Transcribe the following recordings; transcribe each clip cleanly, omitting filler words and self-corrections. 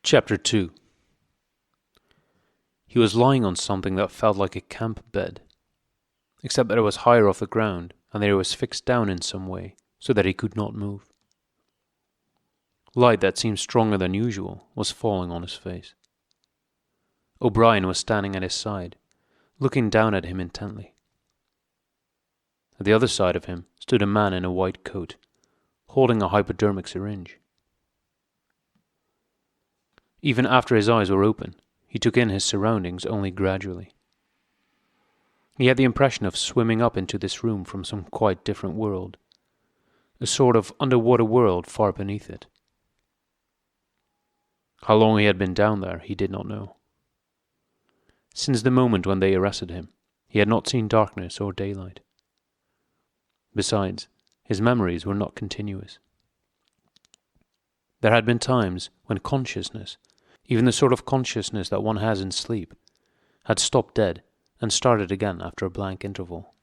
Chapter 2. He was lying on something that felt like a camp bed, except that it was higher off the ground and that it was fixed down in some way so that he could not move. Light that seemed stronger than usual was falling on his face. O'Brien was standing at his side, looking down at him intently. At the other side of him stood a man in a white coat, holding a hypodermic syringe. Even after his eyes were open, he took in his surroundings only gradually. He had the impression of swimming up into this room from some quite different world, a sort of underwater world far beneath it. How long he had been down there, he did not know. Since the moment when they arrested him, he had not seen darkness or daylight. Besides, his memories were not continuous. There had been times when consciousness, even the sort of consciousness that one has in sleep, had stopped dead and started again after a blank interval.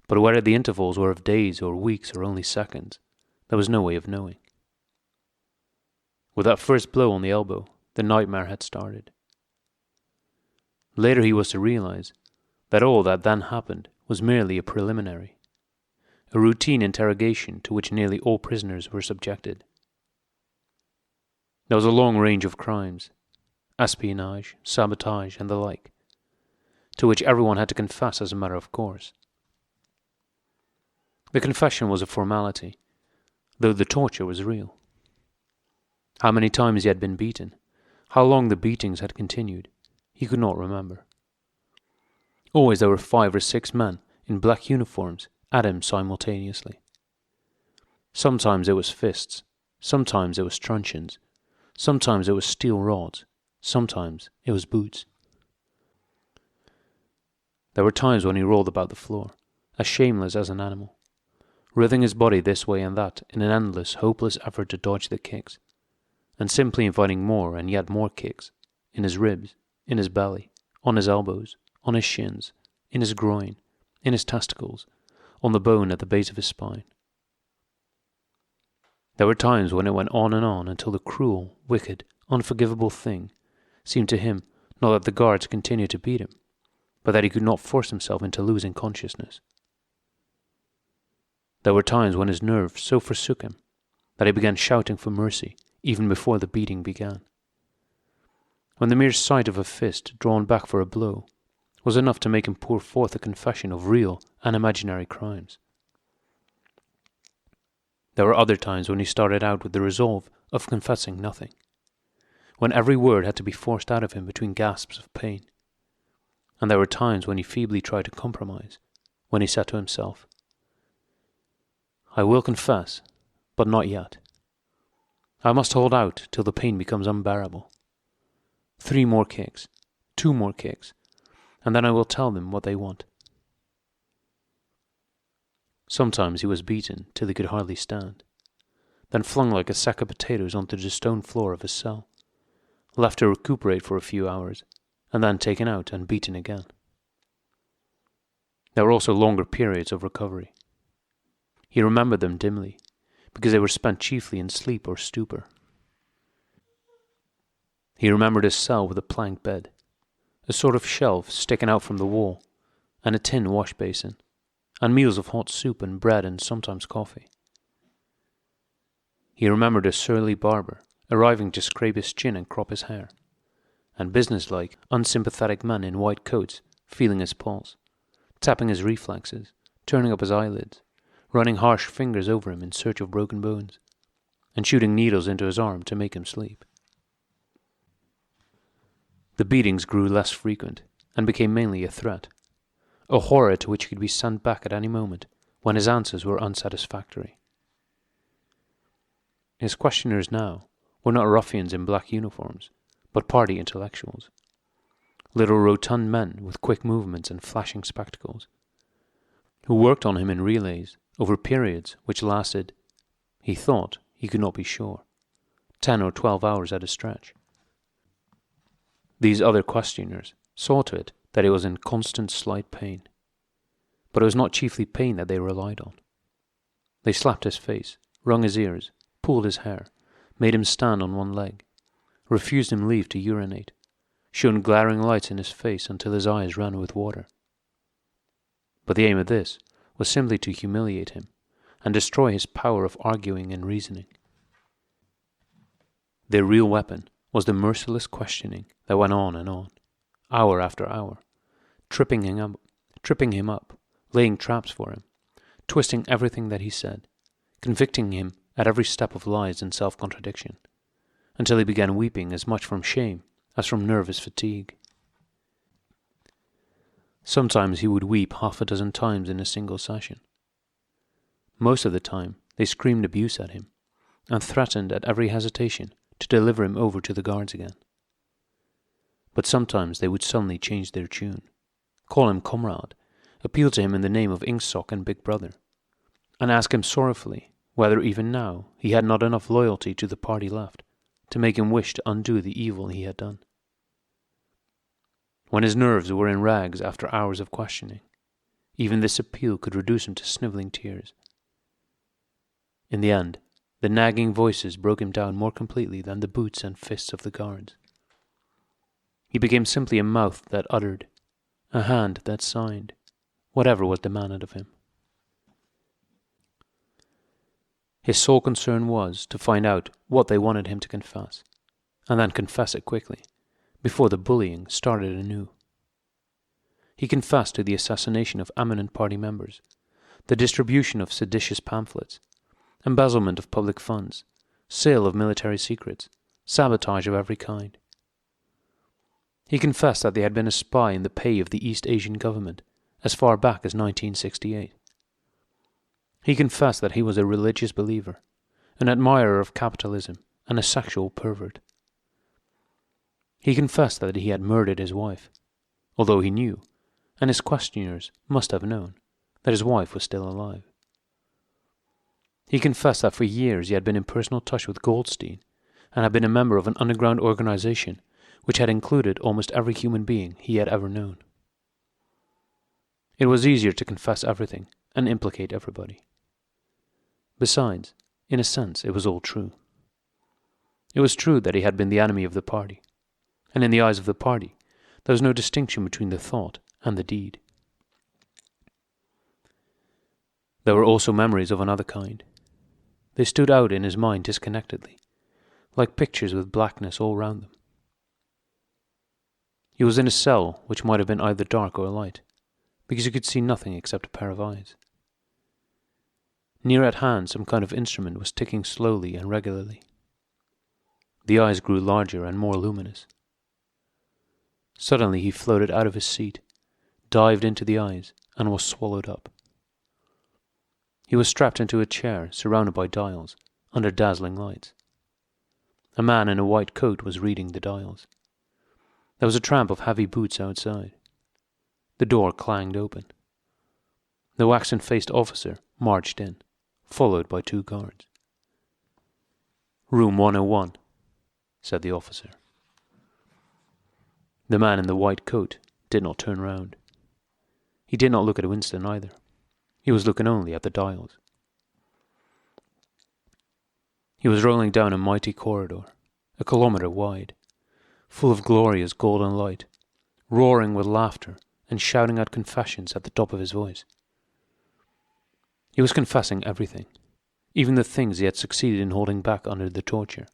But whether the intervals were of days or weeks or only seconds, there was no way of knowing. With that first blow on the elbow, the nightmare had started. Later he was to realize that all that then happened was merely a preliminary, a routine interrogation to which nearly all prisoners were subjected. There was a long range of crimes, espionage, sabotage, and the like, to which everyone had to confess as a matter of course. The confession was a formality, though the torture was real. How many times he had been beaten, how long the beatings had continued, he could not remember. Always there were 5 or 6 men in black uniforms at him simultaneously. Sometimes it was fists, sometimes it was truncheons, sometimes it was steel rods, sometimes it was boots. There were times when he rolled about the floor, as shameless as an animal, writhing his body this way and that in an endless, hopeless effort to dodge the kicks, and simply inviting more and yet more kicks, in his ribs, in his belly, on his elbows, on his shins, in his groin, in his testicles, on the bone at the base of his spine. There were times when it went on until the cruel, wicked, unforgivable thing seemed to him not that the guards continued to beat him, but that he could not force himself into losing consciousness. There were times when his nerves so forsook him that he began shouting for mercy even before the beating began, when the mere sight of a fist drawn back for a blow was enough to make him pour forth a confession of real and imaginary crimes. There were other times when he started out with the resolve of confessing nothing, when every word had to be forced out of him between gasps of pain. And there were times when he feebly tried to compromise, when he said to himself, "I will confess, but not yet. I must hold out till the pain becomes unbearable. 3 more kicks, 2 more kicks, and then I will tell them what they want." Sometimes he was beaten till he could hardly stand, then flung like a sack of potatoes onto the stone floor of his cell, left to recuperate for a few hours, and then taken out and beaten again. There were also longer periods of recovery. He remembered them dimly, because they were spent chiefly in sleep or stupor. He remembered his cell with a plank bed, a sort of shelf sticking out from the wall, and a tin wash basin, and meals of hot soup and bread and sometimes coffee. He remembered a surly barber arriving to scrape his chin and crop his hair, and businesslike, unsympathetic men in white coats feeling his pulse, tapping his reflexes, turning up his eyelids, running harsh fingers over him in search of broken bones, and shooting needles into his arm to make him sleep. The beatings grew less frequent and became mainly a threat, a horror to which he could be sent back at any moment when his answers were unsatisfactory. His questioners now were not ruffians in black uniforms, but party intellectuals, little rotund men with quick movements and flashing spectacles, who worked on him in relays over periods which lasted, he thought, he could not be sure, 10 or 12 hours at a stretch. These other questioners saw to it that he was in constant slight pain, but it was not chiefly pain that they relied on. They slapped his face, wrung his ears, pulled his hair, made him stand on one leg, refused him leave to urinate, shone glaring lights in his face until his eyes ran with water. But the aim of this was simply to humiliate him and destroy his power of arguing and reasoning. Their real weapon was the merciless questioning that went on and on, hour after hour, tripping him up, laying traps for him, twisting everything that he said, convicting him at every step of lies and self-contradiction, until he began weeping as much from shame as from nervous fatigue. Sometimes he would weep half a dozen times in a single session. Most of the time they screamed abuse at him, and threatened at every hesitation to deliver him over to the guards again. But sometimes they would suddenly change their tune, call him comrade, appeal to him in the name of Inkstock and Big Brother, and ask him sorrowfully whether even now he had not enough loyalty to the party left to make him wish to undo the evil he had done. When his nerves were in rags after hours of questioning, even this appeal could reduce him to snivelling tears. In the end, the nagging voices broke him down more completely than the boots and fists of the guards. He became simply a mouth that uttered, a hand that signed, whatever was demanded of him. His sole concern was to find out what they wanted him to confess, and then confess it quickly, before the bullying started anew. He confessed to the assassination of eminent party members, the distribution of seditious pamphlets, embezzlement of public funds, sale of military secrets, sabotage of every kind. He confessed that they had been a spy in the pay of the East Asian government as far back as 1968. He confessed that he was a religious believer, an admirer of capitalism, and a sexual pervert. He confessed that he had murdered his wife, although he knew, and his questioners must have known, that his wife was still alive. He confessed that for years he had been in personal touch with Goldstein, and had been a member of an underground organization which had included almost every human being he had ever known. It was easier to confess everything and implicate everybody. Besides, in a sense, it was all true. It was true that he had been the enemy of the party, and in the eyes of the party, there was no distinction between the thought and the deed. There were also memories of another kind. They stood out in his mind disconnectedly, like pictures with blackness all round them. He was in a cell which might have been either dark or light, because he could see nothing except a pair of eyes. Near at hand some kind of instrument was ticking slowly and regularly. The eyes grew larger and more luminous. Suddenly he floated out of his seat, dived into the eyes, and was swallowed up. He was strapped into a chair, surrounded by dials, under dazzling lights. A man in a white coat was reading the dials. There was a tramp of heavy boots outside. The door clanged open. The waxen-faced officer marched in, followed by 2 guards. "Room 101, said the officer. The man in the white coat did not turn round. He did not look at Winston either. He was looking only at the dials. He was rolling down a mighty corridor, a kilometre wide, full of glorious golden light, roaring with laughter and shouting out confessions at the top of his voice. He was confessing everything, even the things he had succeeded in holding back under the torture.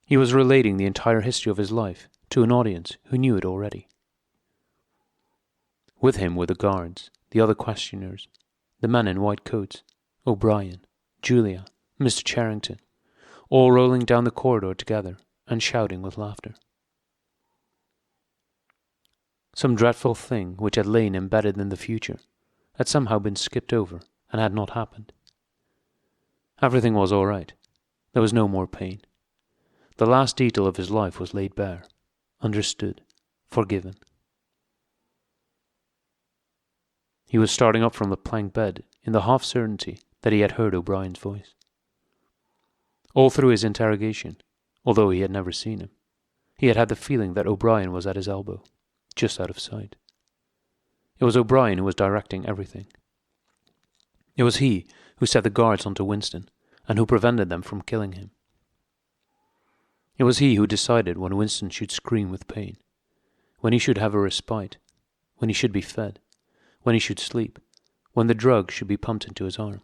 He was relating the entire history of his life to an audience who knew it already. With him were the guards, the other questioners, the men in white coats, O'Brien, Julia, Mr. Charrington, all rolling down the corridor together and shouting with laughter. Some dreadful thing which had lain embedded in the future had somehow been skipped over and had not happened. Everything was all right. There was no more pain. The last detail of his life was laid bare, understood, forgiven. He was starting up from the plank bed in the half-certainty that he had heard O'Brien's voice. All through his interrogation, although he had never seen him, he had had the feeling that O'Brien was at his elbow, just out of sight. It was O'Brien who was directing everything. It was he who set the guards onto Winston and who prevented them from killing him. It was he who decided when Winston should scream with pain, when he should have a respite, when he should be fed, when he should sleep, when the drug should be pumped into his arm.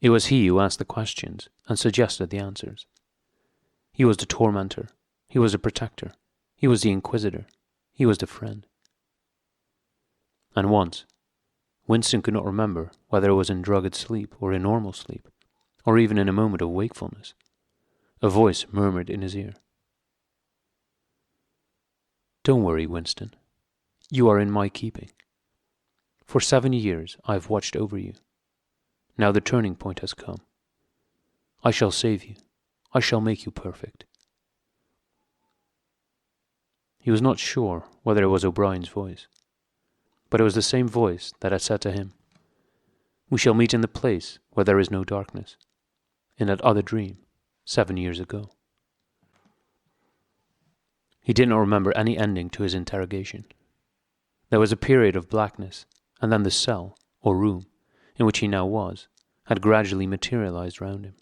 It was he who asked the questions and suggested the answers. He was the tormentor, he was the protector, he was the inquisitor, he was the friend. And once, Winston could not remember whether it was in drugged sleep or in normal sleep, or even in a moment of wakefulness, a voice murmured in his ear. "Don't worry, Winston. You are in my keeping. For 7 years I have watched over you. Now the turning point has come. I shall save you. I shall make you perfect." He was not sure whether it was O'Brien's voice, but it was the same voice that had said to him, "We shall meet in the place where there is no darkness," in that other dream 7 years ago. He did not remember any ending to his interrogation. There was a period of blackness, and then the cell, or room, in which he now was, had gradually materialized round him.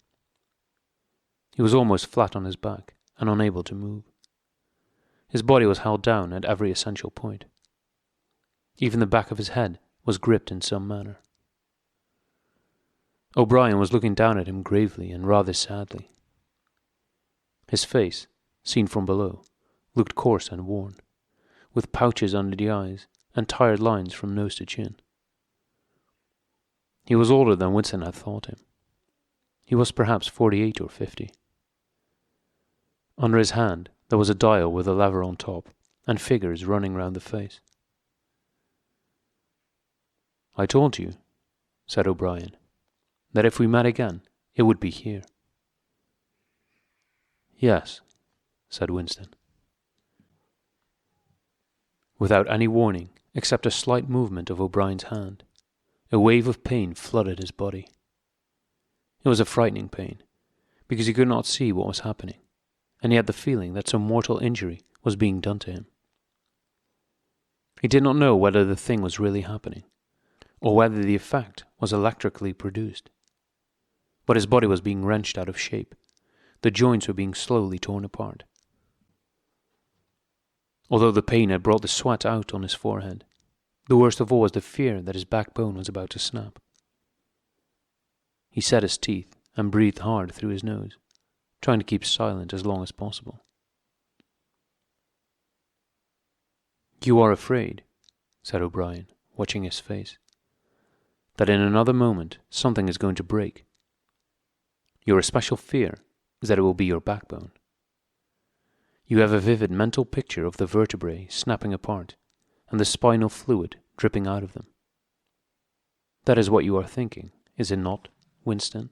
He was almost flat on his back, and unable to move. His body was held down at every essential point. Even the back of his head was gripped in some manner. O'Brien was looking down at him gravely and rather sadly. His face, seen from below, looked coarse and worn, with pouches under the eyes and tired lines from nose to chin. He was older than Winston had thought him. He was perhaps 48 or 50. Under his hand there was a dial with a lever on top, and figures running round the face. "I told you," said O'Brien, "that if we met again, it would be here." "Yes," said Winston. Without any warning, except a slight movement of O'Brien's hand, a wave of pain flooded his body. It was a frightening pain, because he could not see what was happening, and he had the feeling that some mortal injury was being done to him. He did not know whether the thing was really happening, or whether the effect was electrically produced. But his body was being wrenched out of shape. The joints were being slowly torn apart. Although the pain had brought the sweat out on his forehead, the worst of all was the fear that his backbone was about to snap. He set his teeth and breathed hard through his nose, trying to keep silent as long as possible. "You are afraid," said O'Brien, watching his face, "that in another moment something is going to break. Your especial fear is that it will be your backbone. You have a vivid mental picture of the vertebrae snapping apart and the spinal fluid dripping out of them. That is what you are thinking, is it not, Winston?"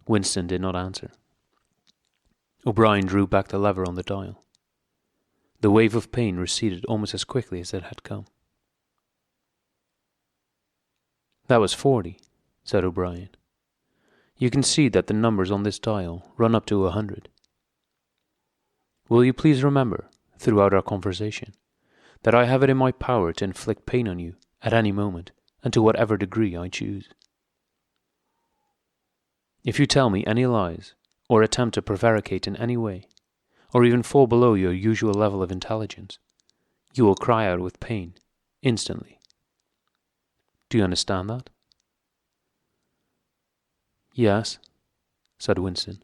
Winston did not answer. O'Brien drew back the lever on the dial. The wave of pain receded almost as quickly as it had come. "That was 40, said O'Brien. "You can see that the numbers on this dial run up to 100. Will you please remember, throughout our conversation, that I have it in my power to inflict pain on you at any moment and to whatever degree I choose. If you tell me any lies, or attempt to prevaricate in any way, or even fall below your usual level of intelligence, you will cry out with pain, instantly. Do you understand that?" "Yes," said Winston.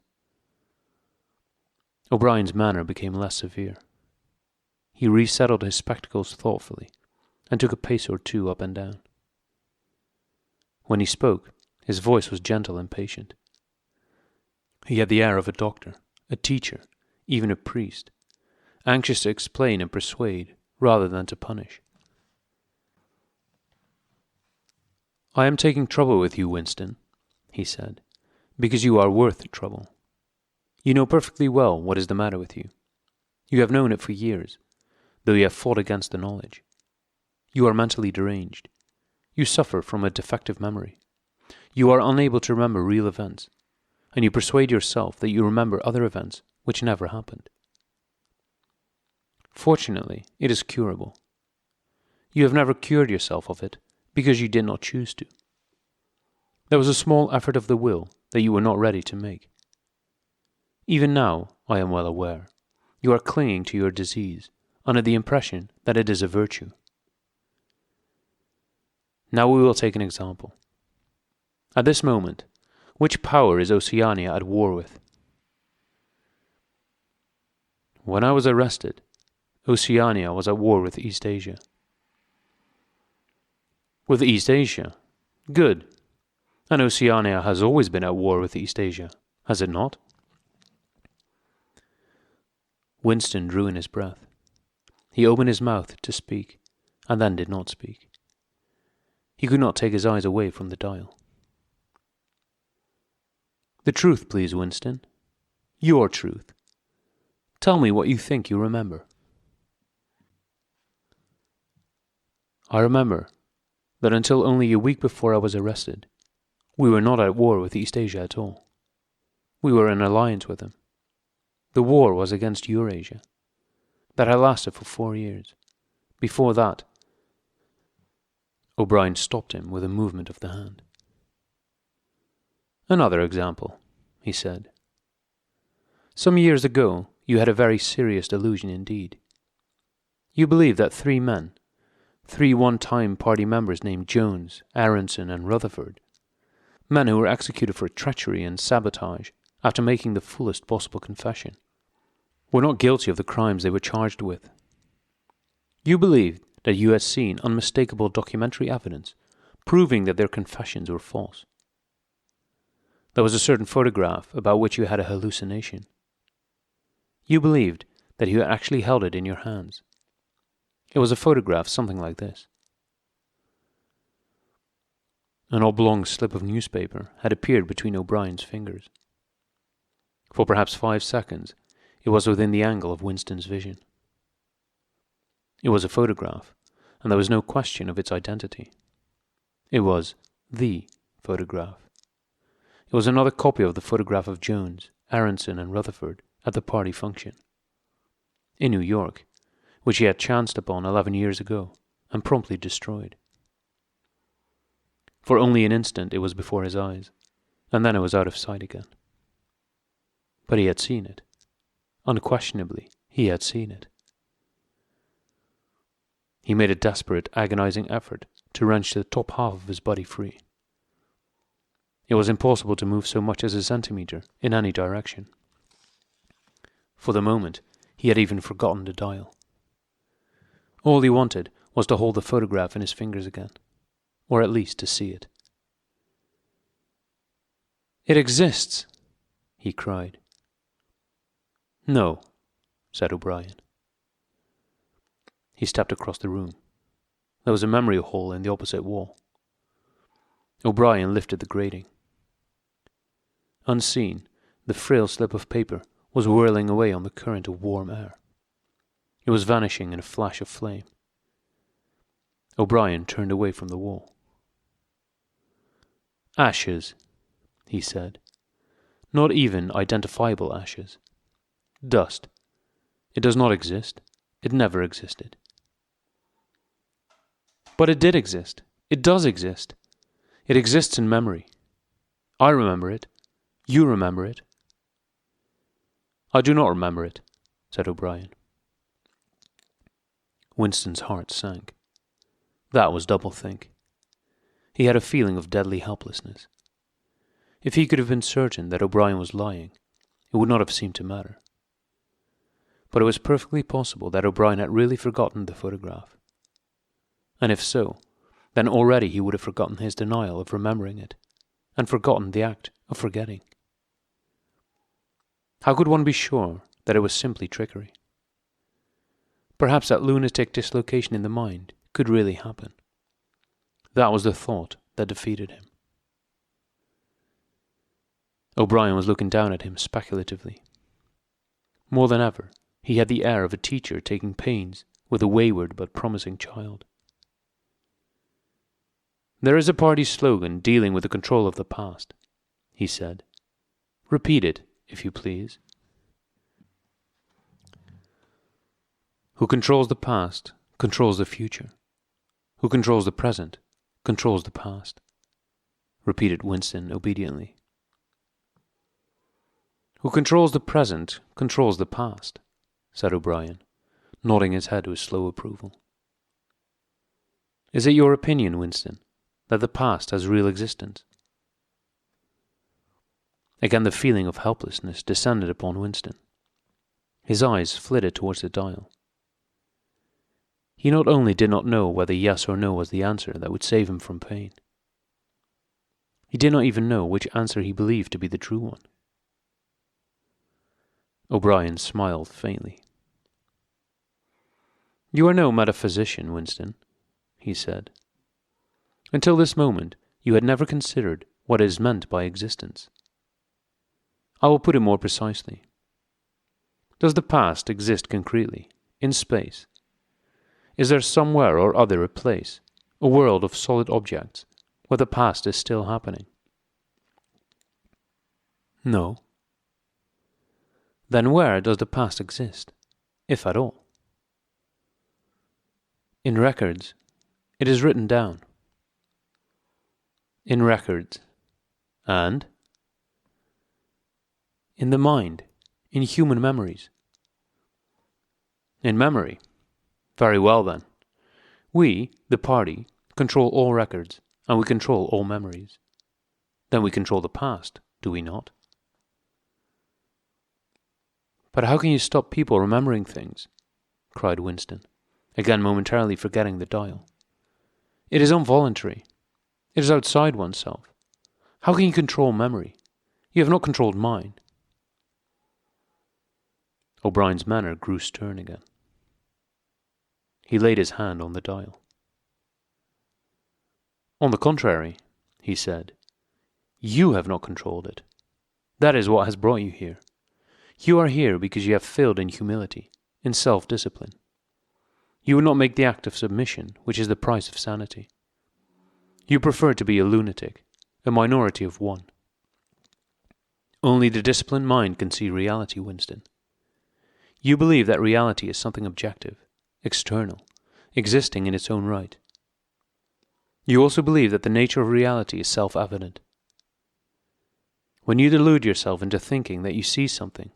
O'Brien's manner became less severe. He resettled his spectacles thoughtfully, and took a pace or two up and down. When he spoke, his voice was gentle and patient. He had the air of a doctor, a teacher, even a priest, anxious to explain and persuade rather than to punish. "I am taking trouble with you, Winston," he said, "because you are worth trouble. You know perfectly well what is the matter with you. You have known it for years, though you have fought against the knowledge. You are mentally deranged. You suffer from a defective memory. You are unable to remember real events, and you persuade yourself that you remember other events which never happened. Fortunately, it is curable. You have never cured yourself of it, because you did not choose to. There was a small effort of the will that you were not ready to make. Even now, I am well aware, you are clinging to your disease under the impression that it is a virtue. Now we will take an example. At this moment, which power is Oceania at war with? When I was arrested, Oceania was at war with East Asia. With East Asia? Good. And Oceania has always been at war with East Asia, has it not? Winston drew in his breath. He opened his mouth to speak, and then did not speak. He could not take his eyes away from the dial. The truth, please, Winston. Your truth. Tell me what you think you remember. I remember that until only a week before I was arrested, we were not at war with East Asia at all. We were in alliance with them. The war was against Eurasia. That had lasted for 4 years. Before that, O'Brien stopped him with a movement of the hand. Another example, he said. Some years ago, you had a very serious delusion indeed. You believed that 3 men, 3 one-time party members named Jones, Aronson, and Rutherford, men who were executed for treachery and sabotage after making the fullest possible confession, were not guilty of the crimes they were charged with. You believed that you had seen unmistakable documentary evidence proving that their confessions were false. There was a certain photograph about which you had a hallucination. You believed that you had actually held it in your hands. It was a photograph something like this. An oblong slip of newspaper had appeared between O'Brien's fingers. For perhaps 5 seconds, it was within the angle of Winston's vision. It was a photograph, and there was no question of its identity. It was the photograph. It was another copy of the photograph of Jones, Aronson, and Rutherford at the party function in New York, which he had chanced upon 11 years ago and promptly destroyed. For only an instant it was before his eyes, and then it was out of sight again. But he had seen it. Unquestionably, he had seen it. He made a desperate, agonizing effort to wrench the top half of his body free. It was impossible to move so much as a centimeter in any direction. For the moment, he had even forgotten the dial. All he wanted was to hold the photograph in his fingers again, or at least to see it. "It exists!" he cried. "No," said O'Brien. He stepped across the room. There was a memory hole in the opposite wall. O'Brien lifted the grating. Unseen, the frail slip of paper was whirling away on the current of warm air. It was vanishing in a flash of flame. O'Brien turned away from the wall. "Ashes," he said. "Not even identifiable ashes. Dust. It does not exist. It never existed." "But it did exist. It does exist. It exists in memory. I remember it. You remember it." "I do not remember it," said O'Brien. Winston's heart sank. That was doublethink. He had a feeling of deadly helplessness. If he could have been certain that O'Brien was lying, it would not have seemed to matter. But it was perfectly possible that O'Brien had really forgotten the photograph. And if so, then already he would have forgotten his denial of remembering it, and forgotten the act of forgetting. How could one be sure that it was simply trickery? Perhaps that lunatic dislocation in the mind could really happen. That was the thought that defeated him. O'Brien was looking down at him speculatively. More than ever, he had the air of a teacher taking pains with a wayward but promising child. "There is a party slogan dealing with the control of the past," he said. "Repeat it, if you please." "Who controls the past controls the future. Who controls the present controls the past, repeated Winston obediently. Who controls the present controls the past, said O'Brien, nodding his head with slow approval. Is it your opinion, Winston, that the past has real existence? Again the feeling of helplessness descended upon Winston. His eyes flitted towards the dial. He not only did not know whether yes or no was the answer that would save him from pain, he did not even know which answer he believed to be the true one. O'Brien smiled faintly. You are no metaphysician, Winston, he said. Until this moment, you had never considered what is meant by existence. I will put it more precisely. Does the past exist concretely, in space? Is there somewhere or other a place, a world of solid objects, where the past is still happening? No. Then where does the past exist, if at all? In records. It is written down. In records. And? In the mind, in human memories. In memory. Very well then. We, the party, control all records, and we control all memories. Then we control the past, do we not? But how can you stop people remembering things? Cried Winston, again momentarily forgetting the dial. It is involuntary. It is outside oneself. How can you control memory? You have not controlled mine. O'Brien's manner grew stern again. He laid his hand on the dial. On the contrary, he said, you have not controlled it. That is what has brought you here. You are here because you have failed in humility, in self-discipline. You would not make the act of submission, which is the price of sanity. You prefer to be a lunatic, a minority of one. Only the disciplined mind can see reality, Winston. You believe that reality is something objective, external, existing in its own right. You also believe that the nature of reality is self-evident. When you delude yourself into thinking that you see something,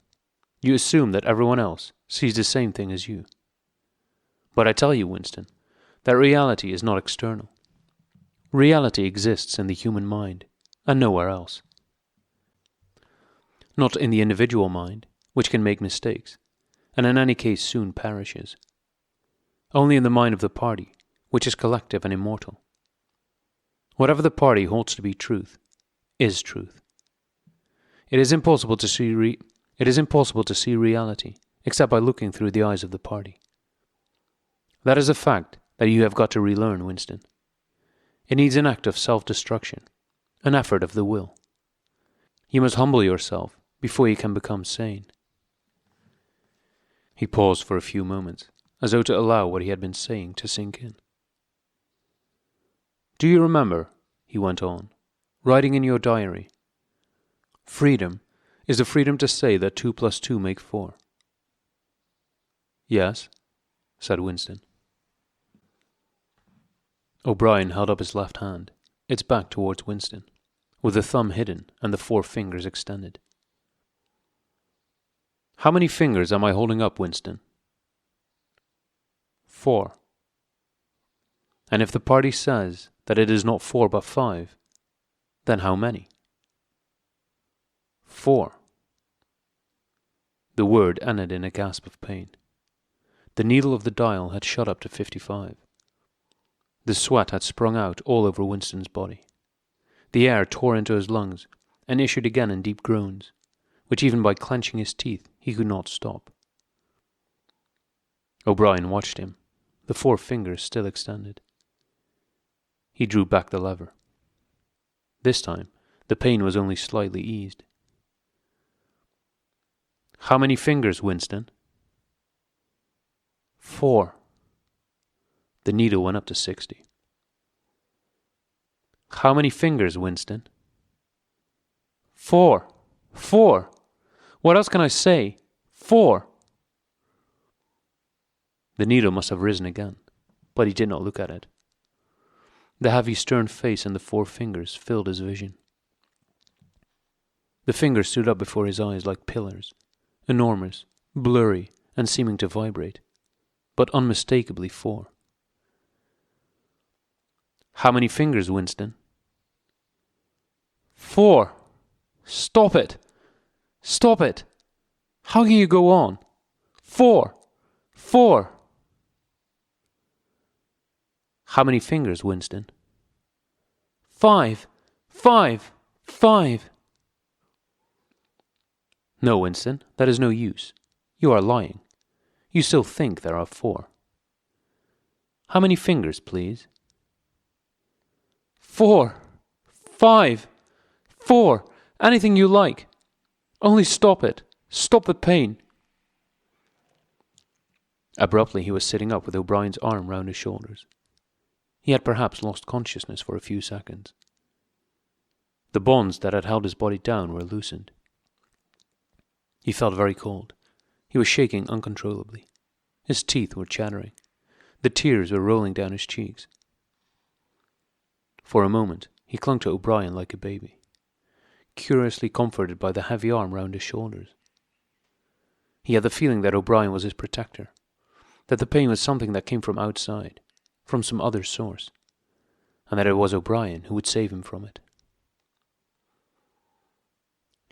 you assume that everyone else sees the same thing as you. But I tell you, Winston, that reality is not external. Reality exists in the human mind, and nowhere else. Not in the individual mind, which can make mistakes, and in any case soon perishes. Only in the mind of the party, which is collective and immortal. Whatever the party holds to be truth, is truth. It is impossible to see reality, except by looking through the eyes of the party. That is a fact that you have got to relearn, Winston. It needs an act of self-destruction, an effort of the will. You must humble yourself before you can become sane. He paused for a few moments, as though to allow what he had been saying to sink in. Do you remember, he went on, writing in your diary, freedom is the freedom to say that 2 + 2 make 4. Yes, said Winston. O'Brien held up his left hand, its back towards Winston, with the thumb hidden and the 4 fingers extended. How many fingers am I holding up, Winston? 4. And if the party says that it is not 4 but 5, then how many? 4. The word ended in a gasp of pain. The needle of the dial had shot up to 55. The sweat had sprung out all over Winston's body. The air tore into his lungs and issued again in deep groans, which even by clenching his teeth he could not stop. O'Brien watched him, the 4 fingers still extended. He drew back the lever. This time, the pain was only slightly eased. How many fingers, Winston? 4. The needle went up to 60. How many fingers, Winston? 4. 4. What else can I say? 4. The needle must have risen again, but he did not look at it. The heavy, stern face and the 4 fingers filled his vision. The fingers stood up before his eyes like pillars, enormous, blurry, and seeming to vibrate, but unmistakably 4. How many fingers, Winston? 4. Stop it! Stop it! How can you go on? 4. 4. How many fingers, Winston? 5. 5. 5. No, Winston, that is no use. You are lying. You still think there are 4. How many fingers, please? 4. 5. 4. Anything you like. Only stop it. Stop the pain. Abruptly he was sitting up with O'Brien's arm round his shoulders. He had perhaps lost consciousness for a few seconds. The bonds that had held his body down were loosened. He felt very cold. He was shaking uncontrollably. His teeth were chattering. The tears were rolling down his cheeks. For a moment he clung to O'Brien like a baby, curiously comforted by the heavy arm round his shoulders. He had the feeling that O'Brien was his protector, that the pain was something that came from outside, from some other source, and that it was O'Brien who would save him from it.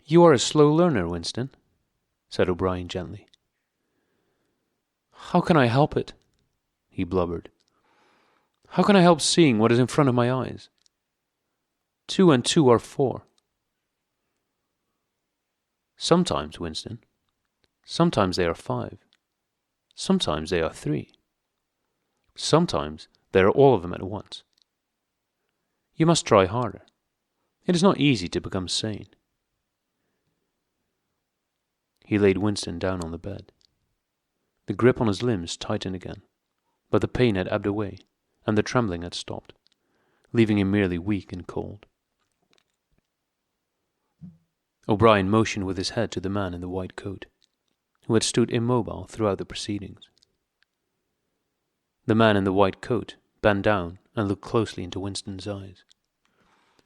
"You are a slow learner, Winston," said O'Brien gently. "How can I help it?" he blubbered. "How can I help seeing what is in front of my eyes? 2 and 2 are 4. Sometimes, Winston. Sometimes they are 5. Sometimes they are 3. Sometimes they are all of them at once. You must try harder. It is not easy to become sane." He laid Winston down on the bed. The grip on his limbs tightened again, but the pain had ebbed away, and the trembling had stopped, leaving him merely weak and cold. O'Brien motioned with his head to the man in the white coat, who had stood immobile throughout the proceedings. The man in the white coat bent down and looked closely into Winston's eyes,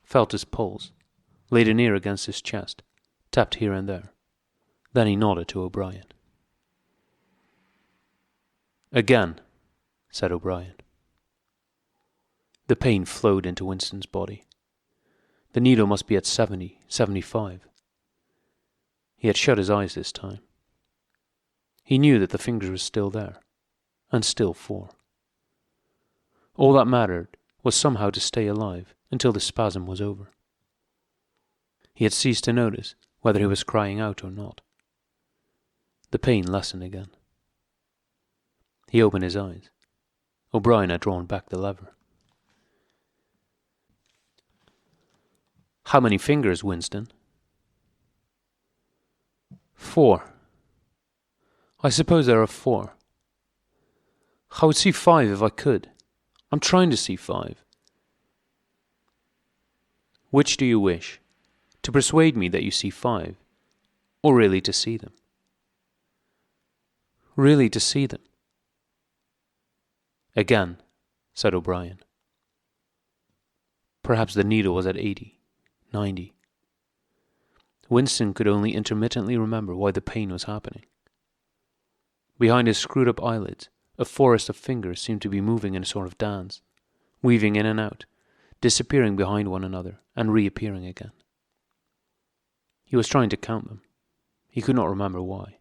felt his pulse, laid an ear against his chest, tapped here and there. Then he nodded to O'Brien. "Again," said O'Brien. The pain flowed into Winston's body. The needle must be at 70, 75. He had shut his eyes this time. He knew that the fingers were still there, and still 4. All that mattered was somehow to stay alive until the spasm was over. He had ceased to notice whether he was crying out or not. The pain lessened again. He opened his eyes. O'Brien had drawn back the lever. "How many fingers, Winston?" 4. I suppose there are 4. I would see 5 if I could. I'm trying to see 5. Which do you wish? To persuade me that you see 5, or really to see them? Really to see them. "Again," said O'Brien. Perhaps the needle was at 80, 90. Winston could only intermittently remember why the pain was happening. Behind his screwed-up eyelids, a forest of fingers seemed to be moving in a sort of dance, weaving in and out, disappearing behind one another and reappearing again. He was trying to count them. He could not remember why.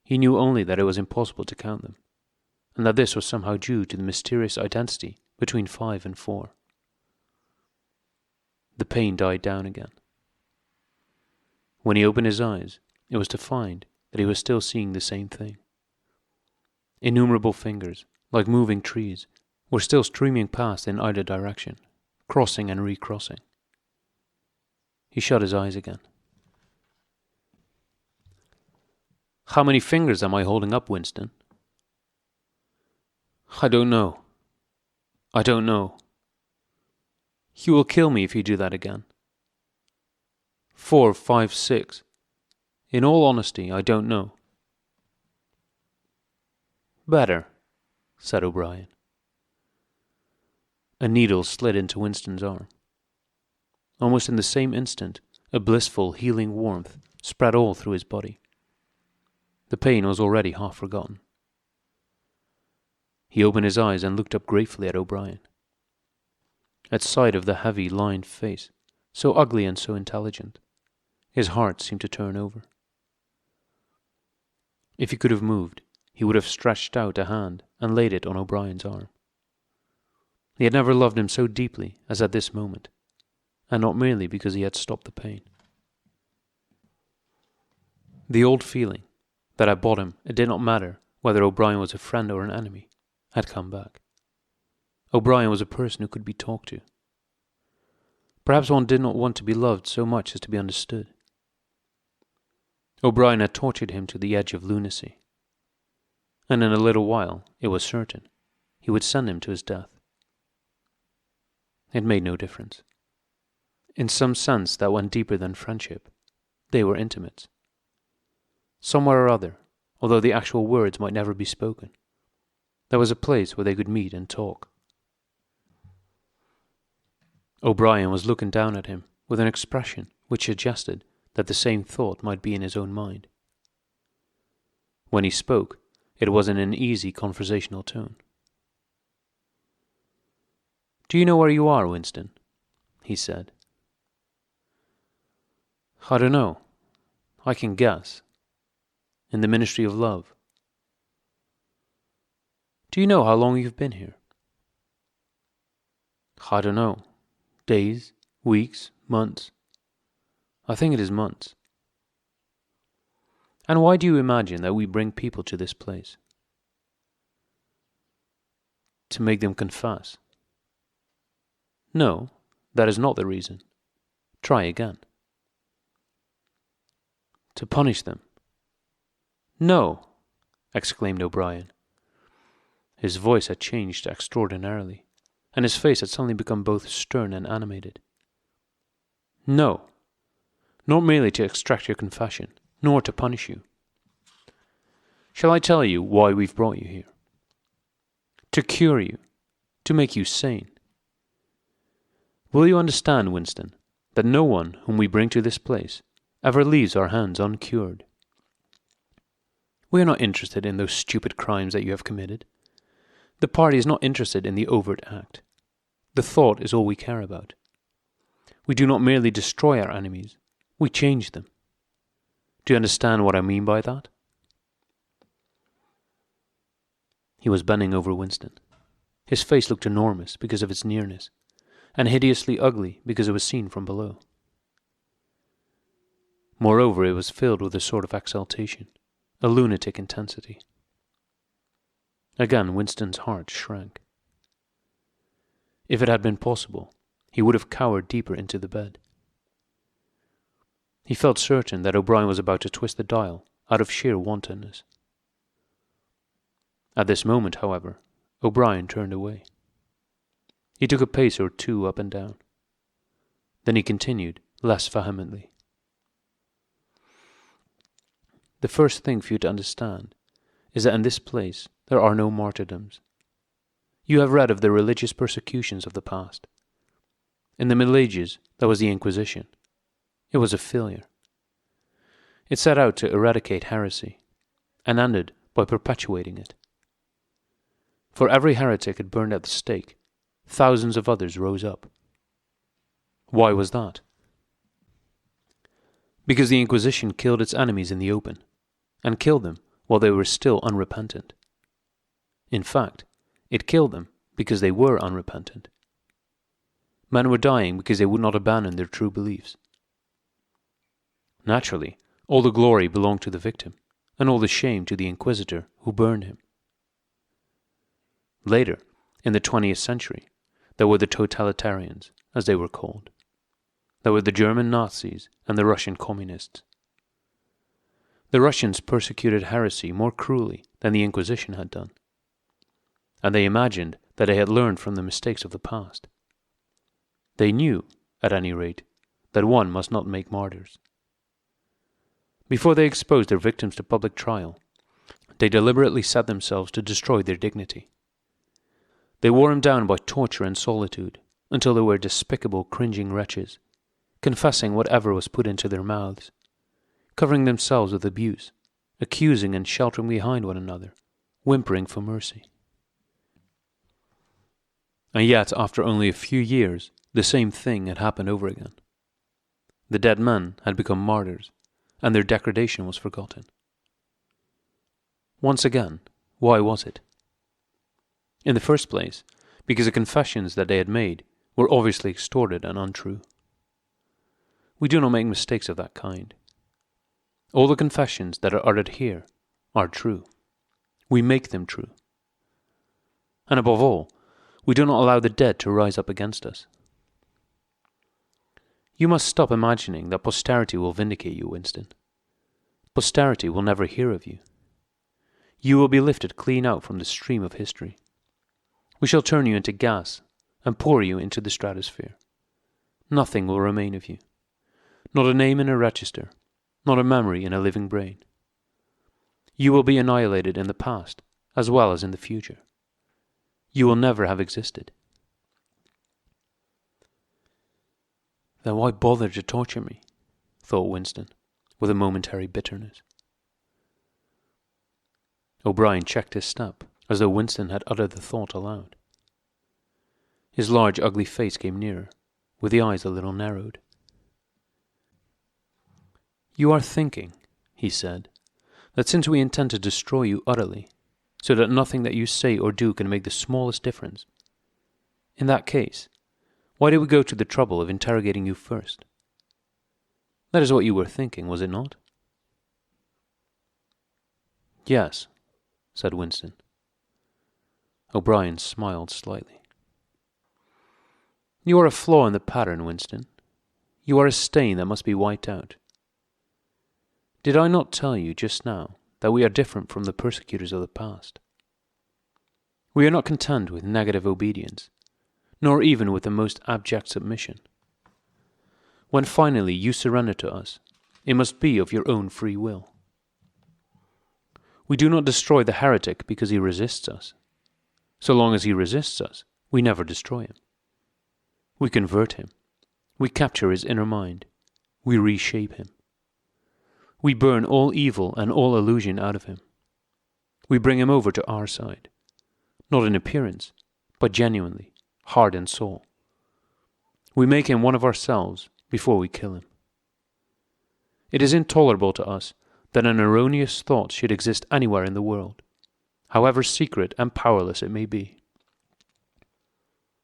He knew only that it was impossible to count them, and that this was somehow due to the mysterious identity between 5 and 4. The pain died down again. When he opened his eyes, it was to find that he was still seeing the same thing. Innumerable fingers, like moving trees, were still streaming past in either direction, crossing and recrossing. He shut his eyes again. "How many fingers am I holding up, Winston?" "I don't know. I don't know. You will kill me if you do that again. 4, 5, 6. In all honesty, I don't know." "Better," said O'Brien. A needle slid into Winston's arm. Almost in the same instant, a blissful, healing warmth spread all through his body. The pain was already half forgotten. He opened his eyes and looked up gratefully at O'Brien. At sight of the heavy, lined face, so ugly and so intelligent, his heart seemed to turn over. If he could have moved, he would have stretched out a hand and laid it on O'Brien's arm. He had never loved him so deeply as at this moment, and not merely because he had stopped the pain. The old feeling that at bottom it did not matter whether O'Brien was a friend or an enemy had come back. O'Brien was a person who could be talked to. Perhaps one did not want to be loved so much as to be understood. O'Brien had tortured him to the edge of lunacy, and in a little while, it was certain, he would send him to his death. It made no difference. In some sense that went deeper than friendship, they were intimates. Somewhere or other, although the actual words might never be spoken, there was a place where they could meet and talk. O'Brien was looking down at him with an expression which suggested that the same thought might be in his own mind. When he spoke, it was in an easy conversational tone. "Do you know where you are, Winston?" he said. "I don't know. I can guess. In the Ministry of Love." "Do you know how long you've been here?" "I don't know. Days, weeks, months. I think it is months." "And why do you imagine that we bring people to this place?" "To make them confess." "No, that is not the reason. Try again." "To punish them." "No!" exclaimed O'Brien. His voice had changed extraordinarily, and his face had suddenly become both stern and animated. "No, not merely to extract your confession, nor to punish you. Shall I tell you why we've brought you here? To cure you, to make you sane. Will you understand, Winston, that no one whom we bring to this place ever leaves our hands uncured? We are not interested in those stupid crimes that you have committed. The party is not interested in the overt act. The thought is all we care about. We do not merely destroy our enemies, we change them. Do you understand what I mean by that?" He was bending over Winston. His face looked enormous because of its nearness, and hideously ugly because it was seen from below. Moreover, it was filled with a sort of exaltation, a lunatic intensity. Again, Winston's heart shrank. If it had been possible, he would have cowered deeper into the bed. He felt certain that O'Brien was about to twist the dial out of sheer wantonness. At this moment, however, O'Brien turned away. He took a pace or two up and down. Then he continued, less vehemently. "The first thing for you to understand is that in this place there are no martyrdoms. You have read of the religious persecutions of the past. In the Middle Ages, there was the Inquisition. It was a failure. It set out to eradicate heresy, and ended by perpetuating it. For every heretic it burned at the stake, thousands of others rose up. Why was that? Because the Inquisition killed its enemies in the open, and killed them while they were still unrepentant. In fact, it killed them because they were unrepentant. Men were dying because they would not abandon their true beliefs. Naturally, all the glory belonged to the victim, and all the shame to the inquisitor who burned him. Later, in the 20th century, there were the totalitarians, as they were called. There were the German Nazis and the Russian communists. The Russians persecuted heresy more cruelly than the Inquisition had done, and they imagined that they had learned from the mistakes of the past. They knew, at any rate, that one must not make martyrs. Before they exposed their victims to public trial, they deliberately set themselves to destroy their dignity. They wore him down by torture and solitude, until they were despicable, cringing wretches, confessing whatever was put into their mouths, covering themselves with abuse, accusing and sheltering behind one another, whimpering for mercy. And yet, after only a few years, the same thing had happened over again. The dead men had become martyrs, and their degradation was forgotten. Once again, why was it? In the first place, because the confessions that they had made were obviously extorted and untrue. We do not make mistakes of that kind. All the confessions that are uttered here are true. We make them true. And above all, we do not allow the dead to rise up against us. You must stop imagining that posterity will vindicate you, Winston. Posterity will never hear of you. You will be lifted clean out from the stream of history. We shall turn you into gas and pour you into the stratosphere. Nothing will remain of you. Not a name in a register, not a memory in a living brain. You will be annihilated in the past as well as in the future. You will never have existed. Then why bother to torture me? Thought Winston, with a momentary bitterness. O'Brien checked his step, as though Winston had uttered the thought aloud. His large, ugly face came nearer, with the eyes a little narrowed. You are thinking, he said, that since we intend to destroy you utterly, so that nothing that you say or do can make the smallest difference, in that case, why did we go to the trouble of interrogating you first? That is what you were thinking, was it not? Yes, said Winston. O'Brien smiled slightly. You are a flaw in the pattern, Winston. You are a stain that must be wiped out. Did I not tell you just now that we are different from the persecutors of the past? We are not content with negative obedience, nor even with the most abject submission. When finally you surrender to us, it must be of your own free will. We do not destroy the heretic because he resists us. So long as he resists us, we never destroy him. We convert him. We capture his inner mind. We reshape him. We burn all evil and all illusion out of him. We bring him over to our side, not in appearance, but genuinely, heart and soul. We make him one of ourselves before we kill him. It is intolerable to us that an erroneous thought should exist anywhere in the world, however secret and powerless it may be.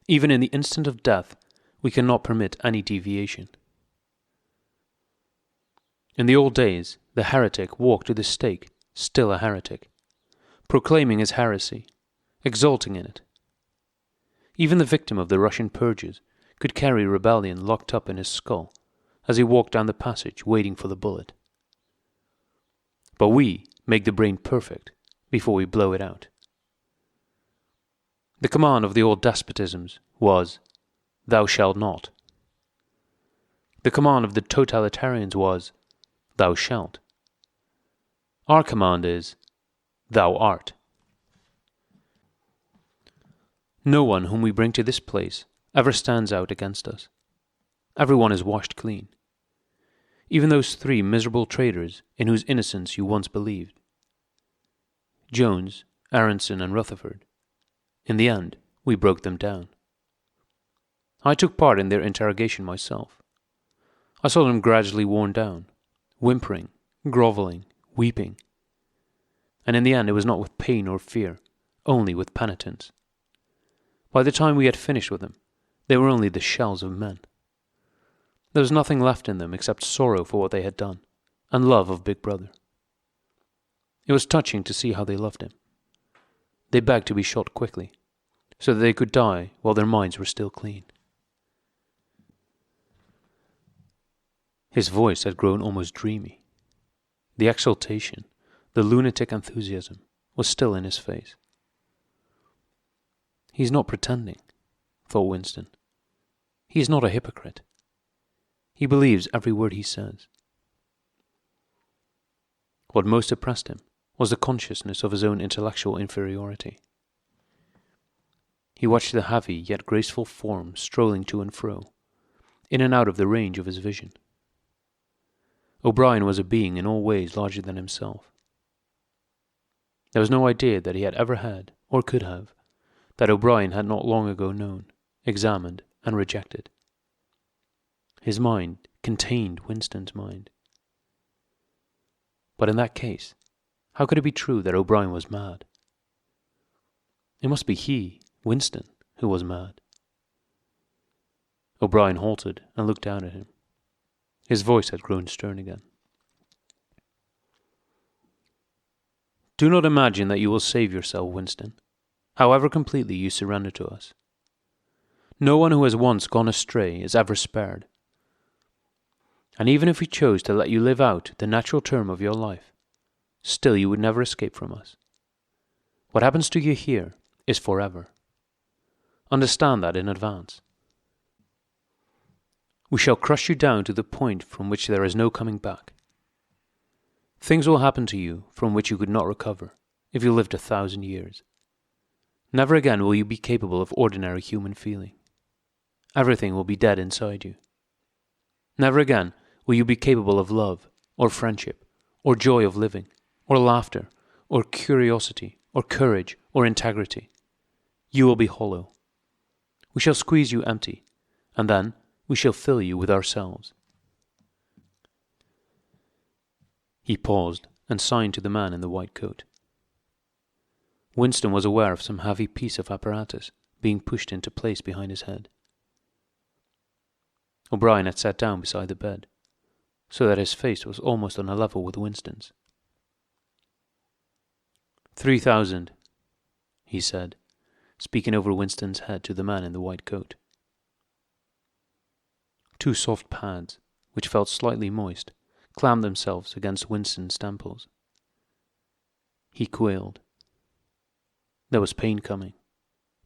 Even in the instant of death, we cannot permit any deviation. In the old days, the heretic walked to the stake, still a heretic, proclaiming his heresy, exulting in it. Even the victim of the Russian purges could carry rebellion locked up in his skull as he walked down the passage waiting for the bullet. But we make the brain perfect before we blow it out. The command of the old despotisms was, "Thou shalt not." The command of the totalitarians was, "Thou shalt." Our command is, "Thou art." No one whom we bring to this place ever stands out against us. Everyone is washed clean. Even those 3 miserable traitors in whose innocence you once believed. Jones, Aronson, and Rutherford. In the end, we broke them down. I took part in their interrogation myself. I saw them gradually worn down, whimpering, grovelling, weeping. And in the end it was not with pain or fear, only with penitence. By the time we had finished with them, they were only the shells of men. There was nothing left in them except sorrow for what they had done, and love of Big Brother. It was touching to see how they loved him. They begged to be shot quickly, so that they could die while their minds were still clean. His voice had grown almost dreamy. The exultation, the lunatic enthusiasm, was still in his face. He's not pretending, thought Winston. He is not a hypocrite. He believes every word he says. What most oppressed him was the consciousness of his own intellectual inferiority. He watched the heavy yet graceful form strolling to and fro, in and out of the range of his vision. O'Brien was a being in all ways larger than himself. There was no idea that he had ever had, or could have, that O'Brien had not long ago known, examined, and rejected. His mind contained Winston's mind. But in that case, how could it be true that O'Brien was mad? It must be he, Winston, who was mad. O'Brien halted and looked down at him. His voice had grown stern again. Do not imagine that you will save yourself, Winston, however completely you surrender to us. No one who has once gone astray is ever spared. And even if we chose to let you live out the natural term of your life, still you would never escape from us. What happens to you here is forever. Understand that in advance. We shall crush you down to the point from which there is no coming back. Things will happen to you from which you could not recover if you lived 1,000 years. Never again will you be capable of ordinary human feeling. Everything will be dead inside you. Never again will you be capable of love, or friendship, or joy of living, or laughter, or curiosity, or courage, or integrity. You will be hollow. We shall squeeze you empty, and then we shall fill you with ourselves. He paused and signed to the man in the white coat. Winston was aware of some heavy piece of apparatus being pushed into place behind his head. O'Brien had sat down beside the bed, so that his face was almost on a level with Winston's. 3,000, he said, speaking over Winston's head to the man in the white coat. Two soft pads, which felt slightly moist, clammed themselves against Winston's temples. He quailed. There was pain coming,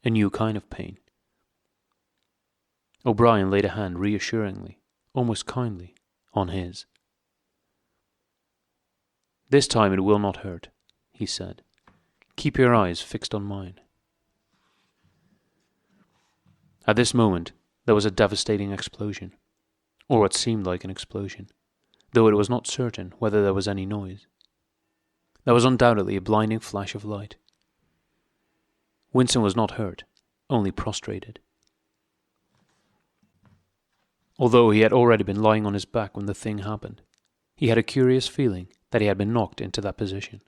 a new kind of pain. O'Brien laid a hand reassuringly, almost kindly, on his. This time it will not hurt, he said. Keep your eyes fixed on mine. At this moment, there was a devastating explosion, or what seemed like an explosion, though it was not certain whether there was any noise. There was undoubtedly a blinding flash of light. Winston was not hurt, only prostrated. Although he had already been lying on his back when the thing happened, he had a curious feeling that he had been knocked into that position.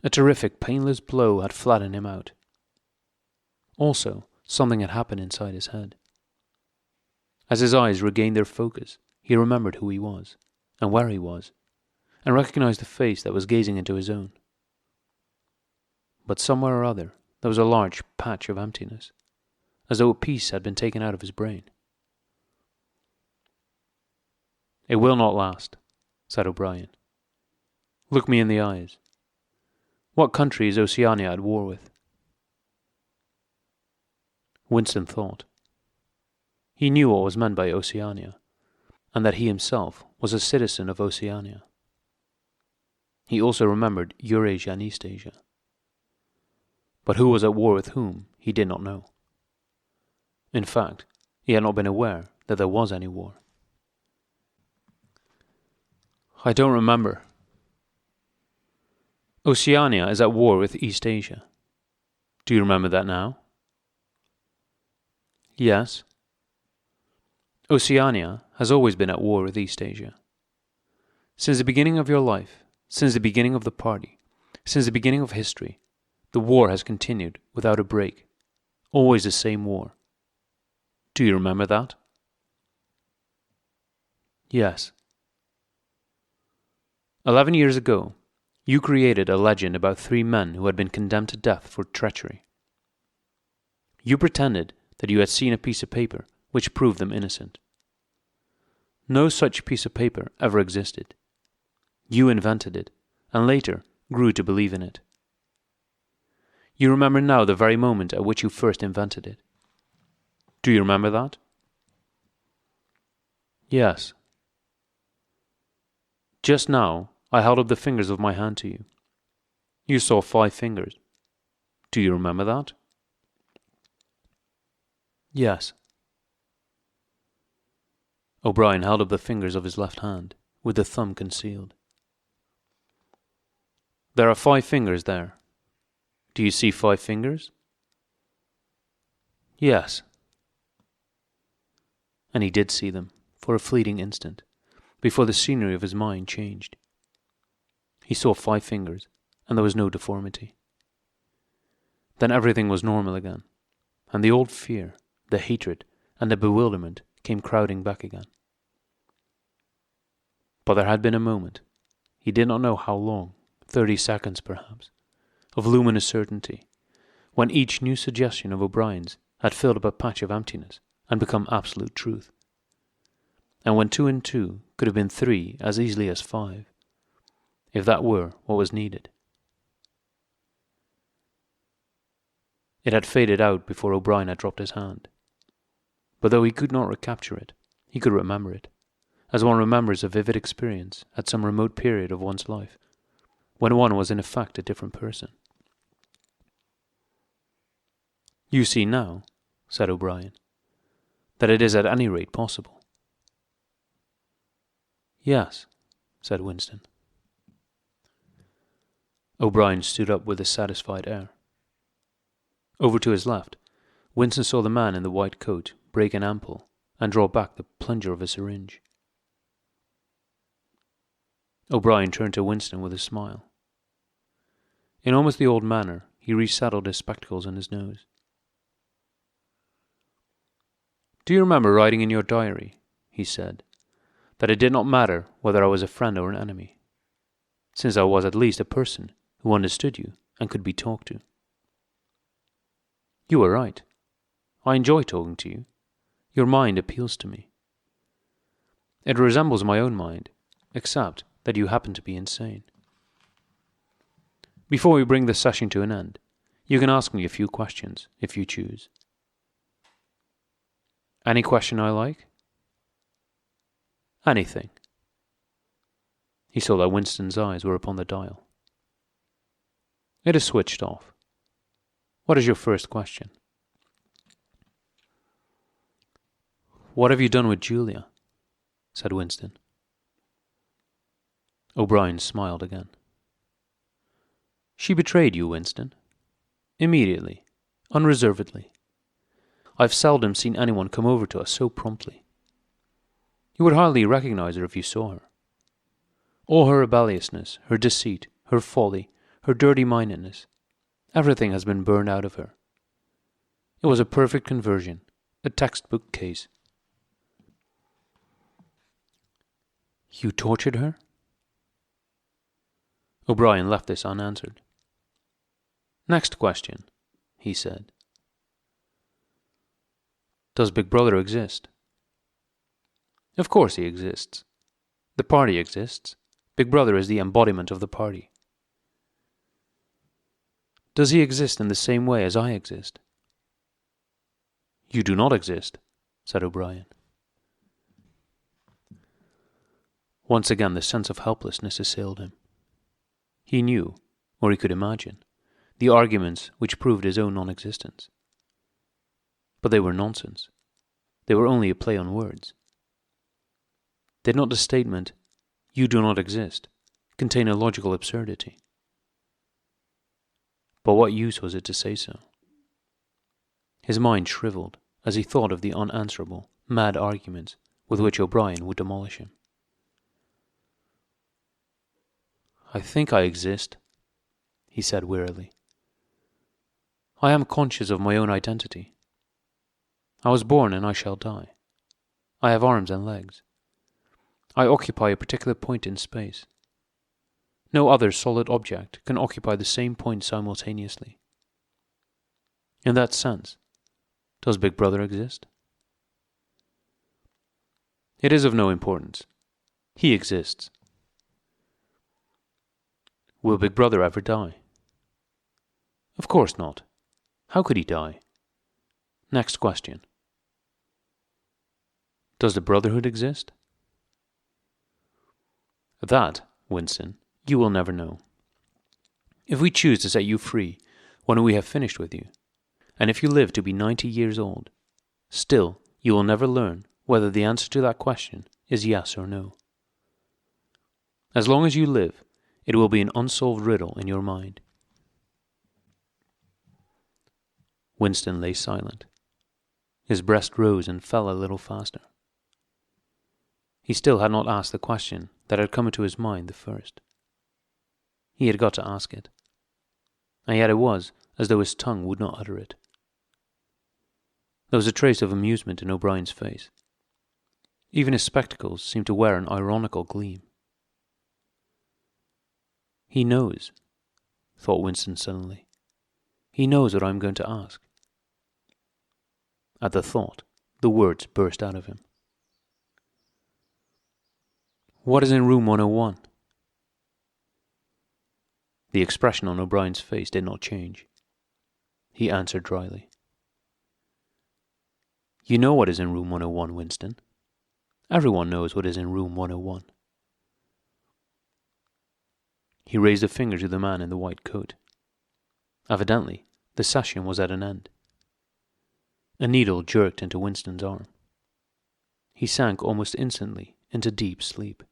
A terrific, painless blow had flattened him out. Also, something had happened inside his head. As his eyes regained their focus, he remembered who he was, and where he was, and recognized the face that was gazing into his own. But somewhere or other, there was a large patch of emptiness, as though a piece had been taken out of his brain. It will not last, said O'Brien. Look me in the eyes. What country is Oceania at war with? Winston thought. He knew what was meant by Oceania, and that he himself was a citizen of Oceania. He also remembered Eurasia and Eastasia. But who was at war with whom, he did not know. In fact, he had not been aware that there was any war. I don't remember. Oceania is at war with Eastasia. Do you remember that now? Yes. Oceania has always been at war with Eastasia. Since the beginning of your life, since the beginning of the party, since the beginning of history, the war has continued without a break. Always the same war. Do you remember that? Yes. 11 years ago, you created a legend about 3 men who had been condemned to death for treachery. You pretended that you had seen a piece of paper which proved them innocent. No such piece of paper ever existed. You invented it, and later grew to believe in it. You remember now the very moment at which you first invented it. Do you remember that? Yes. Just now, I held up the fingers of my hand to you. You saw 5 fingers. Do you remember that? Yes. O'Brien held up the fingers of his left hand, with the thumb concealed. There are 5 fingers there. Do you see 5 fingers? Yes. And he did see them, for a fleeting instant, before the scenery of his mind changed. He saw 5 fingers, and there was no deformity. Then everything was normal again, and the old fear, the hatred, and the bewilderment came crowding back again. But there had been a moment, he did not know how long, 30 seconds perhaps, of luminous certainty, when each new suggestion of O'Brien's had filled up a patch of emptiness and become absolute truth. And when 2 and 2 could have been 3 as easily as 5, if that were what was needed. It had faded out before O'Brien had dropped his hand. But though he could not recapture it, he could remember it, as one remembers a vivid experience at some remote period of one's life, when one was in effect a different person. You see now, said O'Brien, that it is at any rate possible. Yes, said Winston. O'Brien stood up with a satisfied air. Over to his left, Winston saw the man in the white coat break an ampoule and draw back the plunger of a syringe. O'Brien turned to Winston with a smile. In almost the old manner, he resettled his spectacles on his nose. Do you remember writing in your diary, he said, that it did not matter whether I was a friend or an enemy, since I was at least a person who understood you and could be talked to? You were right. I enjoy talking to you. Your mind appeals to me. It resembles my own mind, except that you happen to be insane. Before we bring this session to an end, you can ask me a few questions, if you choose. Any question I like? Anything. He saw that Winston's eyes were upon the dial. It is switched off. What is your first question? What have you done with Julia? Said Winston. O'Brien smiled again. She betrayed you, Winston. Immediately. Unreservedly. I've seldom seen anyone come over to us so promptly. You would hardly recognize her if you saw her. All her rebelliousness, her deceit, her folly, her dirty-mindedness, everything has been burned out of her. It was a perfect conversion, a textbook case. You tortured her? O'Brien left this unanswered. Next question, he said. Does Big Brother exist? Of course he exists. The party exists. Big Brother is the embodiment of the party. Does he exist in the same way as I exist? You do not exist, said O'Brien. Once again the sense of helplessness assailed him. He knew, or he could imagine, the arguments which proved his own non-existence. But they were nonsense. They were only a play on words. Did not the statement, "You do not exist," contain a logical absurdity? But what use was it to say so? His mind shriveled as he thought of the unanswerable, mad arguments with which O'Brien would demolish him. I think I exist, he said wearily. I am conscious of my own identity. I was born and I shall die. I have arms and legs. I occupy a particular point in space. No other solid object can occupy the same point simultaneously. In that sense, does Big Brother exist? It is of no importance. He exists. Will Big Brother ever die? Of course not. How could he die? Next question. Does the Brotherhood exist? That, Winston, you will never know. If we choose to set you free when we have finished with you, and if you live to be 90 years old, Still, you will never learn whether the answer to that question is yes or no. As long as you live, it will be an unsolved riddle in your mind. Winston lay silent. His breast rose and fell a little faster. He still had not asked the question that had come into his mind the first. He had got to ask it, and yet it was as though his tongue would not utter it. There was a trace of amusement in O'Brien's face. Even his spectacles seemed to wear an ironical gleam. He knows, thought Winston suddenly. He knows what I am going to ask. At the thought, the words burst out of him. What is in room 101? The expression on O'Brien's face did not change. He answered dryly. You know what is in room 101, Winston. Everyone knows what is in room 101. He raised a finger to the man in the white coat. Evidently, the session was at an end. A needle jerked into Winston's arm. He sank almost instantly into deep sleep.